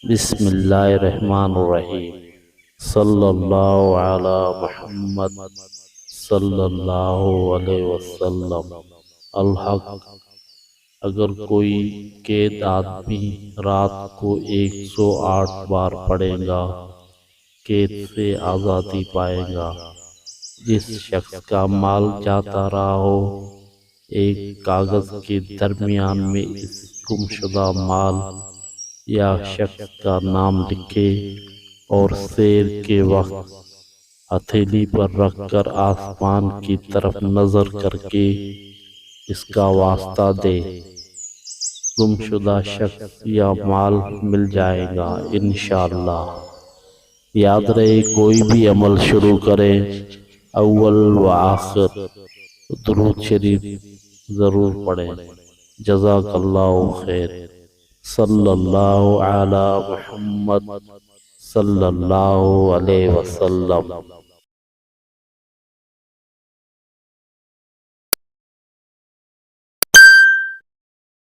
بسم اللہ الرحمن الرحیم۔ صلی اللہ علی محمد صلی اللہ علیہ وسلم۔ الحق، اگر کوئی قید آدمی رات کو 108 بار پڑھے گا قید سے آزادی پائے گا۔ جس شخص کا مال جاتا رہا ہو، ایک کاغذ کے درمیان میں اس گمشدہ مال یا شخص کا نام لکھے اور سیر کے وقت ہتھیلی پر رکھ کر آسمان کی طرف نظر کر کے اس کا واسطہ دے، گمشدہ شخص یا مال مل جائے گا انشاءاللہ۔ یاد رہے، کوئی بھی عمل شروع کرے اول و آخر درود شریف ضرور پڑھیں۔ جزاک اللہ خیر۔ صلی اللہ علی محمد صلی اللہ علیہ وسلم۔